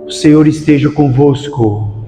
O Senhor esteja convosco.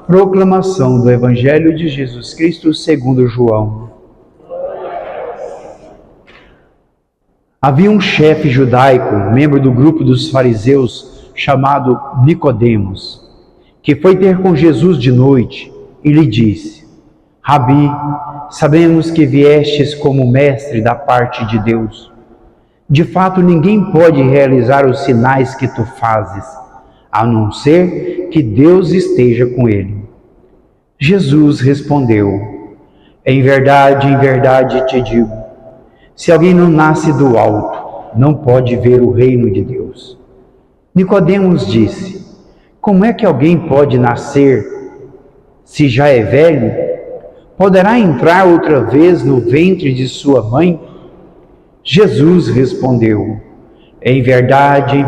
Proclamação do Evangelho de Jesus Cristo segundo João. Havia um chefe judaico, membro do grupo dos fariseus, chamado Nicodemos, que foi ter com Jesus de noite e lhe disse: Rabi, sabemos que viestes como mestre da parte de Deus. De fato, ninguém pode realizar os sinais que tu fazes, a não ser que Deus esteja com ele. Jesus respondeu: em verdade te digo, se alguém não nasce do alto, não pode ver o reino de Deus. Nicodemos disse: como é que alguém pode nascer se já é velho? Poderá entrar outra vez no ventre de sua mãe? Jesus respondeu: em verdade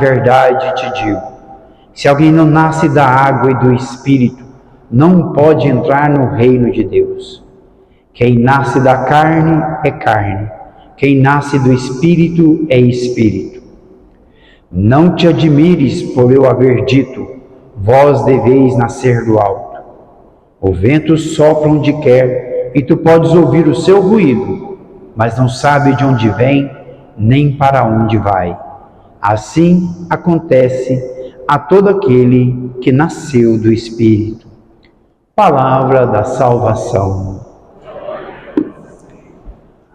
te digo, se alguém não nasce da água e do Espírito, não pode entrar no reino de Deus. Quem nasce da carne é carne, quem nasce do Espírito é Espírito. Não te admires por eu haver dito, vós deveis nascer do alto. O vento sopra onde quer, e tu podes ouvir o seu ruído, mas não sabe de onde vem, nem para onde vai. Assim acontece a todo aquele que nasceu do Espírito. Palavra da salvação.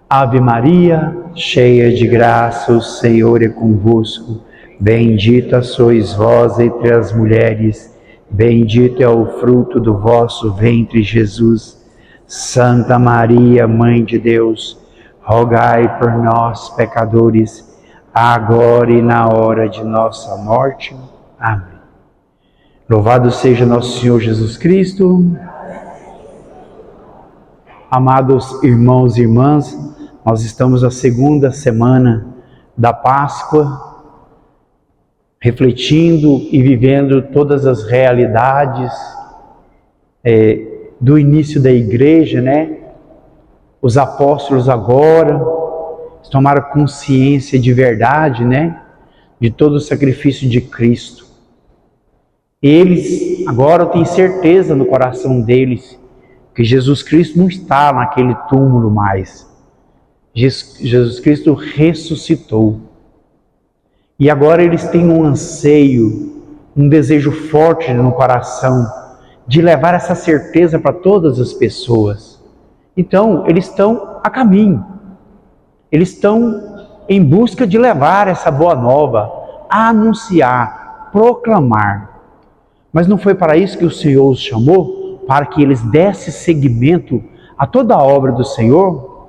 Ave Maria, cheia de graça, o Senhor é convosco. Bendita sois vós entre as mulheres, bendito é o fruto do vosso ventre, Jesus. Santa Maria, Mãe de Deus, rogai por nós, pecadores, agora e na hora de nossa morte. Amém. Louvado seja nosso Senhor Jesus Cristo. Amados irmãos e irmãs, nós estamos na segunda semana da Páscoa, refletindo e vivendo todas as realidades do início da igreja, né? Os apóstolos agora tomaram consciência de verdade, né? De todo o sacrifício de Cristo. Eles agora têm certeza no coração deles que Jesus Cristo não está naquele túmulo mais. Jesus Cristo ressuscitou. E agora eles têm um anseio, um desejo forte no coração de levar essa certeza para todas as pessoas. Então, eles estão a caminho. Eles estão em busca de levar essa boa nova, a anunciar, proclamar. Mas não foi para isso que o Senhor os chamou? Para que eles dessem seguimento a toda a obra do Senhor?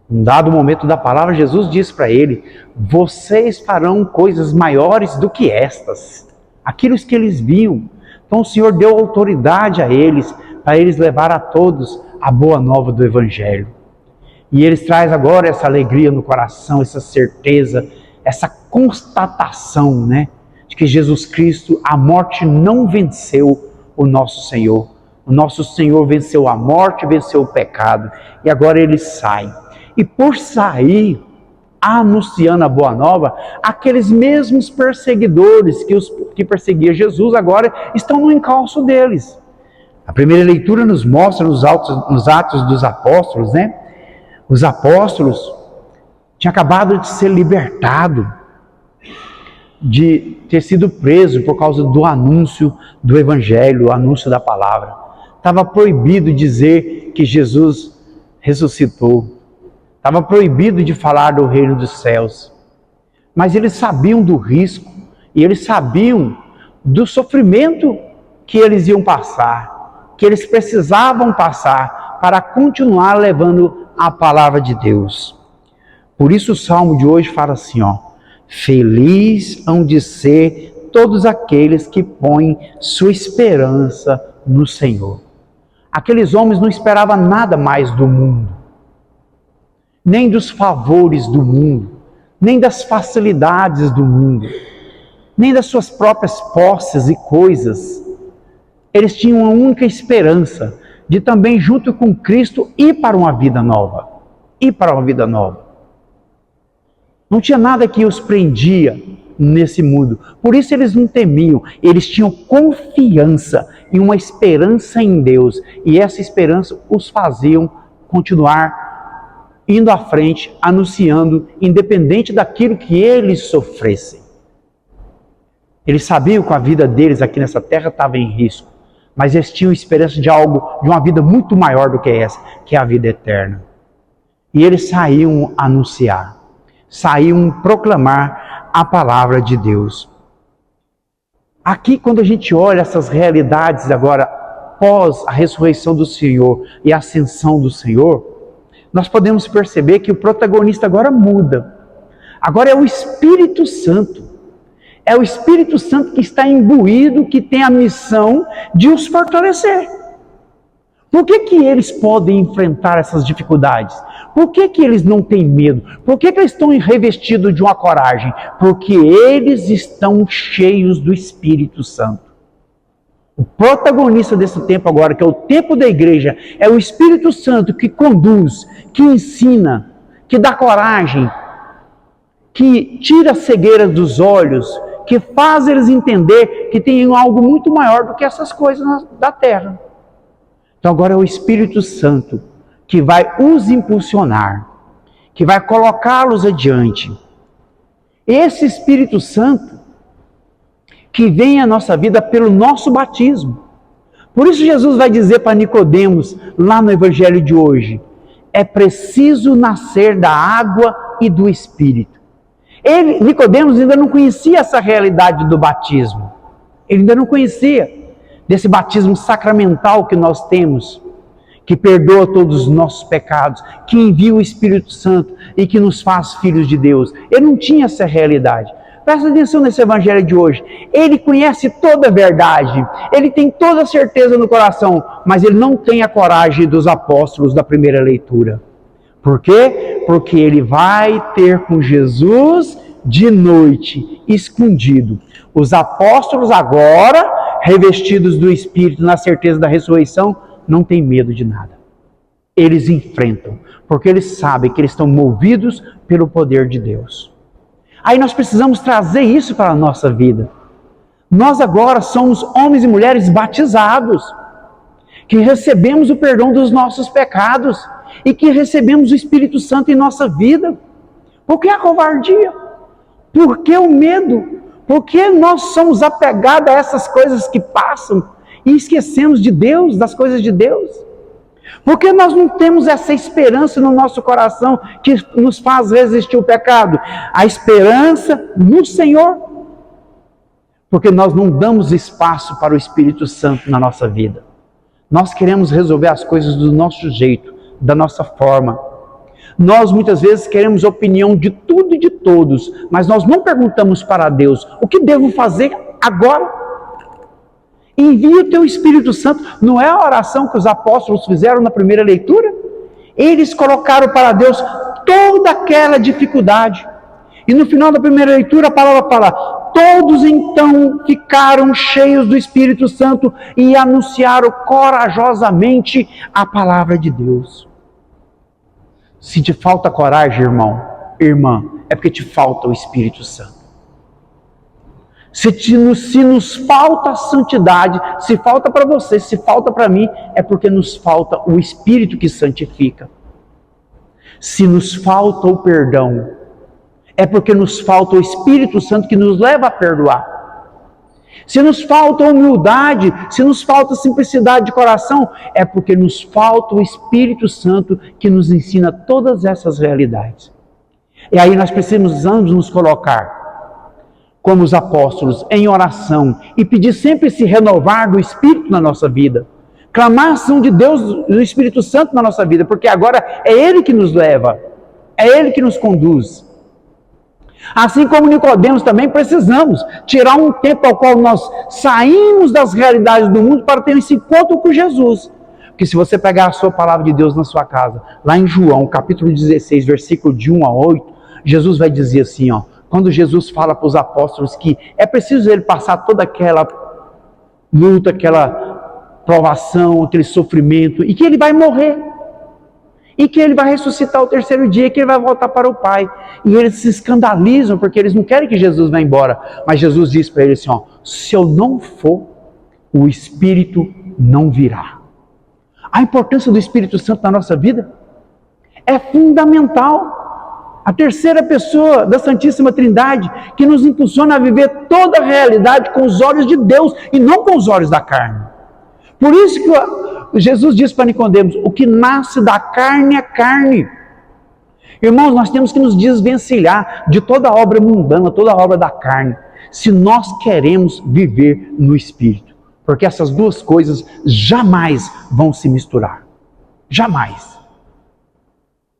Num dado momento da palavra, Jesus disse para ele: vocês farão coisas maiores do que estas. Aquilo que eles viam. Então o Senhor deu autoridade a eles, para eles levar a todos a boa nova do Evangelho. E eles trazem agora essa alegria no coração, essa certeza, essa constatação, né? De que Jesus Cristo, a morte não venceu o nosso Senhor. O nosso Senhor venceu a morte, venceu o pecado. E agora eles saem. E por sair, anunciando a boa nova, aqueles mesmos perseguidores que perseguiam Jesus agora estão no encalço deles. A primeira leitura nos mostra nos Atos dos Apóstolos, né? Os apóstolos tinham acabado de ser libertados, de ter sido presos por causa do anúncio do Evangelho, o anúncio da palavra. Estava proibido dizer que Jesus ressuscitou. Estava proibido de falar do reino dos céus. Mas eles sabiam do risco e eles sabiam do sofrimento que eles iam passar, que eles precisavam passar para continuar levando a palavra de Deus. Por isso o salmo de hoje fala assim, ó: feliz hão de ser todos aqueles que põem sua esperança no Senhor. Aqueles homens não esperavam nada mais do mundo, nem dos favores do mundo, nem das facilidades do mundo, nem das suas próprias posses e coisas. Eles tinham uma única esperança de também, junto com Cristo, ir para uma vida nova. Ir para uma vida nova. Não tinha nada que os prendia nesse mundo. Por isso eles não temiam, eles tinham confiança e uma esperança em Deus. E essa esperança os faziam continuar indo à frente, anunciando, independente daquilo que eles sofressem. Eles sabiam que a vida deles aqui nessa terra estava em risco, mas eles tinham esperança de algo, de uma vida muito maior do que essa, que é a vida eterna. E eles saíam anunciar, saíam proclamar a palavra de Deus. Aqui, quando a gente olha essas realidades agora, pós a ressurreição do Senhor e a ascensão do Senhor, nós podemos perceber que o protagonista agora muda. Agora é o Espírito Santo. É o Espírito Santo que está imbuído, que tem a missão de os fortalecer. Por que eles podem enfrentar essas dificuldades? Por que eles não têm medo? Por que eles estão revestidos de uma coragem? Porque eles estão cheios do Espírito Santo. O protagonista desse tempo agora, que é o tempo da igreja, é o Espírito Santo que conduz, que ensina, que dá coragem, que tira a cegueira dos olhos, que faz eles entender que tem algo muito maior do que essas coisas da terra. Então agora é o Espírito Santo que vai os impulsionar, que vai colocá-los adiante. Esse Espírito Santo que vem à nossa vida pelo nosso batismo. Por isso Jesus vai dizer para Nicodemos, lá no Evangelho de hoje, é preciso nascer da água e do Espírito. Nicodemos ainda não conhecia essa realidade do batismo. Ele ainda não conhecia desse batismo sacramental que nós temos, que perdoa todos os nossos pecados, que envia o Espírito Santo e que nos faz filhos de Deus. Ele não tinha essa realidade. Presta atenção nesse Evangelho de hoje. Ele conhece toda a verdade, ele tem toda a certeza no coração, mas ele não tem a coragem dos apóstolos da primeira leitura. Por quê? Porque ele vai ter com Jesus de noite, escondido. Os apóstolos agora, revestidos do Espírito, na certeza da ressurreição, não têm medo de nada. Eles enfrentam, porque eles sabem que eles estão movidos pelo poder de Deus. Aí nós precisamos trazer isso para a nossa vida. Nós agora somos homens e mulheres batizados, que recebemos o perdão dos nossos pecados e que recebemos o Espírito Santo em nossa vida. Por que a covardia? Por que o medo? Por que nós somos apegados a essas coisas que passam e esquecemos de Deus, das coisas de Deus? Por que nós não temos essa esperança no nosso coração que nos faz resistir ao pecado? A esperança no Senhor. Porque nós não damos espaço para o Espírito Santo na nossa vida. Nós queremos resolver as coisas do nosso jeito, da nossa forma. Nós muitas vezes queremos opinião de tudo e de todos, mas nós não perguntamos para Deus, o que devo fazer agora? Envia o teu Espírito Santo. Não é a oração que os apóstolos fizeram na primeira leitura? Eles colocaram para Deus toda aquela dificuldade. E no final da primeira leitura a palavra fala, todos então ficaram cheios do Espírito Santo e anunciaram corajosamente a palavra de Deus. Se te falta coragem, irmão, irmã, é porque te falta o Espírito Santo. Se nos falta a santidade, se falta para você, se falta para mim, é porque nos falta o Espírito que santifica. Se nos falta o perdão, é porque nos falta o Espírito Santo que nos leva a perdoar. Se nos falta humildade, se nos falta simplicidade de coração, é porque nos falta o Espírito Santo que nos ensina todas essas realidades. E aí nós precisamos nos colocar como os apóstolos em oração e pedir sempre se renovar do Espírito na nossa vida. Clamar a ação de Deus, do Espírito Santo na nossa vida, porque agora é Ele que nos leva, é Ele que nos conduz. Assim como Nicodemos também precisamos tirar um tempo ao qual nós saímos das realidades do mundo para ter esse encontro com Jesus. Porque se você pegar a sua palavra de Deus na sua casa, lá em João, capítulo 16, versículo de 1 a 8, Jesus vai dizer assim, ó, quando Jesus fala para os apóstolos que é preciso ele passar toda aquela luta, aquela provação, aquele sofrimento, e que ele vai morrer. e que ele vai ressuscitar ao terceiro dia, que ele vai voltar para o Pai. E eles se escandalizam, porque eles não querem que Jesus vá embora. Mas Jesus diz para eles assim, ó, se eu não for, o Espírito não virá. A importância do Espírito Santo na nossa vida é fundamental. A terceira pessoa da Santíssima Trindade, que nos impulsiona a viver toda a realidade com os olhos de Deus e não com os olhos da carne. Por isso que Jesus diz para Nicodemos, o que nasce da carne é carne. Irmãos, nós temos que nos desvencilhar de toda obra mundana, toda obra da carne, se nós queremos viver no Espírito. Porque essas duas coisas jamais vão se misturar. Jamais.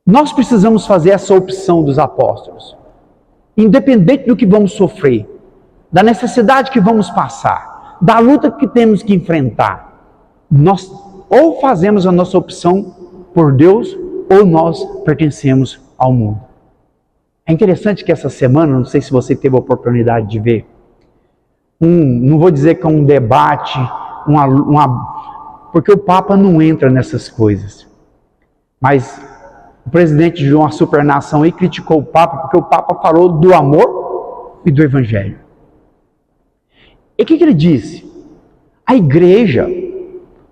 Nós precisamos fazer essa opção dos apóstolos. Independente do que vamos sofrer, da necessidade que vamos passar, da luta que temos que enfrentar, nós ou fazemos a nossa opção por Deus, ou nós pertencemos ao mundo. É interessante que essa semana, não sei se você teve a oportunidade de ver, não vou dizer que é um debate, porque o Papa não entra nessas coisas. Mas o presidente de uma supernação aí criticou o Papa, porque o Papa falou do amor e do Evangelho. E o que ele disse? A igreja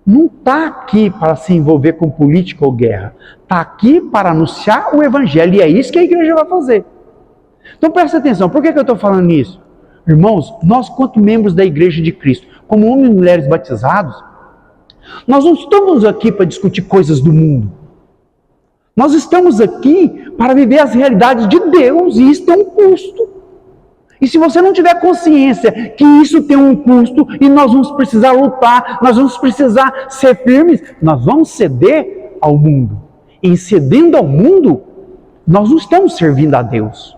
não está aqui para se envolver com política ou guerra. Está aqui para anunciar o Evangelho. E é isso que a igreja vai fazer. Então presta atenção. Por que eu estou falando isso? Irmãos, nós quanto membros da Igreja de Cristo, como homens e mulheres batizados, nós não estamos aqui para discutir coisas do mundo. Nós estamos aqui para viver as realidades de Deus. E isso tem um custo. E se você não tiver consciência que isso tem um custo e nós vamos precisar lutar, nós vamos precisar ser firmes, nós vamos ceder ao mundo. E cedendo ao mundo, nós não estamos servindo a Deus.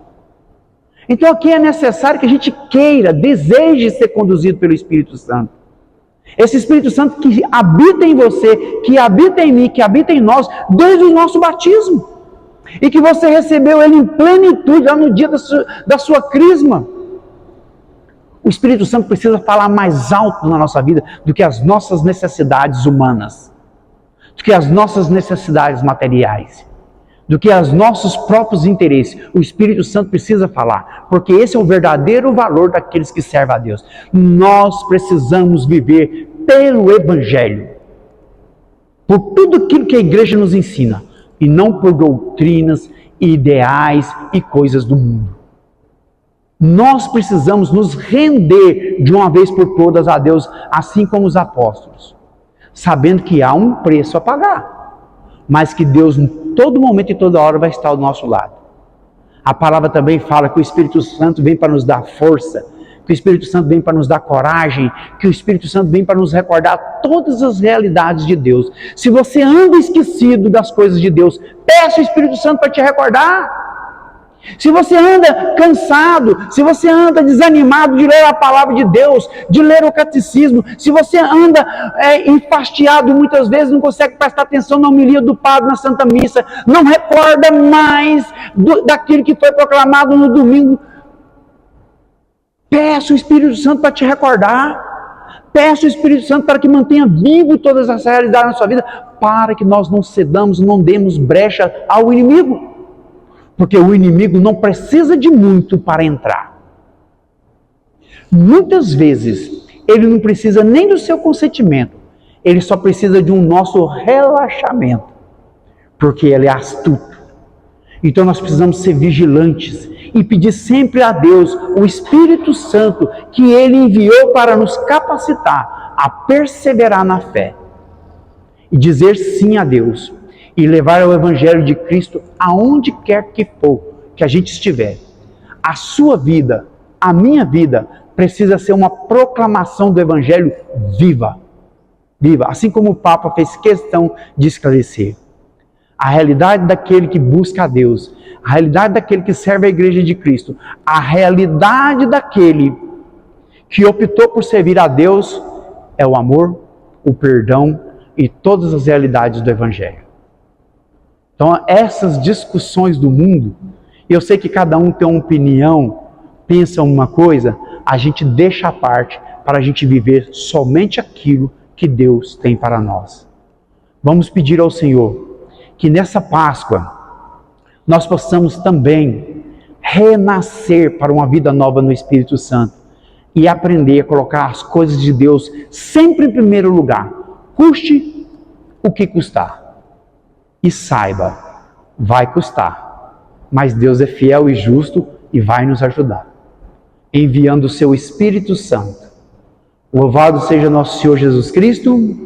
Então aqui é necessário que a gente queira, deseje ser conduzido pelo Espírito Santo. Esse Espírito Santo que habita em você, que habita em mim, que habita em nós, desde o nosso batismo. E que você recebeu ele em plenitude lá no dia da sua crisma. O Espírito Santo precisa falar mais alto na nossa vida do que as nossas necessidades humanas, do que as nossas necessidades materiais, do que os nossos próprios interesses. O Espírito Santo precisa falar, porque esse é o verdadeiro valor daqueles que servem a Deus. Nós precisamos viver pelo Evangelho, por tudo aquilo que a igreja nos ensina, e não por doutrinas, ideais e coisas do mundo. Nós precisamos nos render de uma vez por todas a Deus, assim como os apóstolos, sabendo que há um preço a pagar, mas que Deus em todo momento e toda hora vai estar ao nosso lado. A palavra também fala que o Espírito Santo vem para nos dar força, que o Espírito Santo vem para nos dar coragem, que o Espírito Santo vem para nos recordar todas as realidades de Deus. Se você anda esquecido das coisas de Deus, peça o Espírito Santo para te recordar. Se você anda cansado, se você anda desanimado de ler a palavra de Deus, de ler o catecismo, se você anda enfastiado muitas vezes, não consegue prestar atenção na homilia do padre na Santa Missa, não recorda mais daquilo que foi proclamado no domingo, peça o Espírito Santo para te recordar, peça o Espírito Santo para que mantenha vivo todas as realidades na sua vida, para que nós não cedamos, não demos brecha ao inimigo. Porque o inimigo não precisa de muito para entrar. Muitas vezes, ele não precisa nem do seu consentimento. Ele só precisa de um nosso relaxamento. Porque ele é astuto. Então nós precisamos ser vigilantes e pedir sempre a Deus, o Espírito Santo, que ele enviou para nos capacitar a perseverar na fé. E dizer sim a Deus. E levar o Evangelho de Cristo aonde quer que for, que a gente estiver. A sua vida, a minha vida, precisa ser uma proclamação do Evangelho viva. Viva, assim como o Papa fez questão de esclarecer. A realidade daquele que busca a Deus, a realidade daquele que serve a Igreja de Cristo, a realidade daquele que optou por servir a Deus é o amor, o perdão e todas as realidades do Evangelho. Então, essas discussões do mundo, eu sei que cada um tem uma opinião, pensa uma coisa, a gente deixa à parte para a gente viver somente aquilo que Deus tem para nós. Vamos pedir ao Senhor que nessa Páscoa nós possamos também renascer para uma vida nova no Espírito Santo e aprender a colocar as coisas de Deus sempre em primeiro lugar, custe o que custar. E saiba, vai custar, mas Deus é fiel e justo e vai nos ajudar, enviando o seu Espírito Santo. Louvado seja nosso Senhor Jesus Cristo.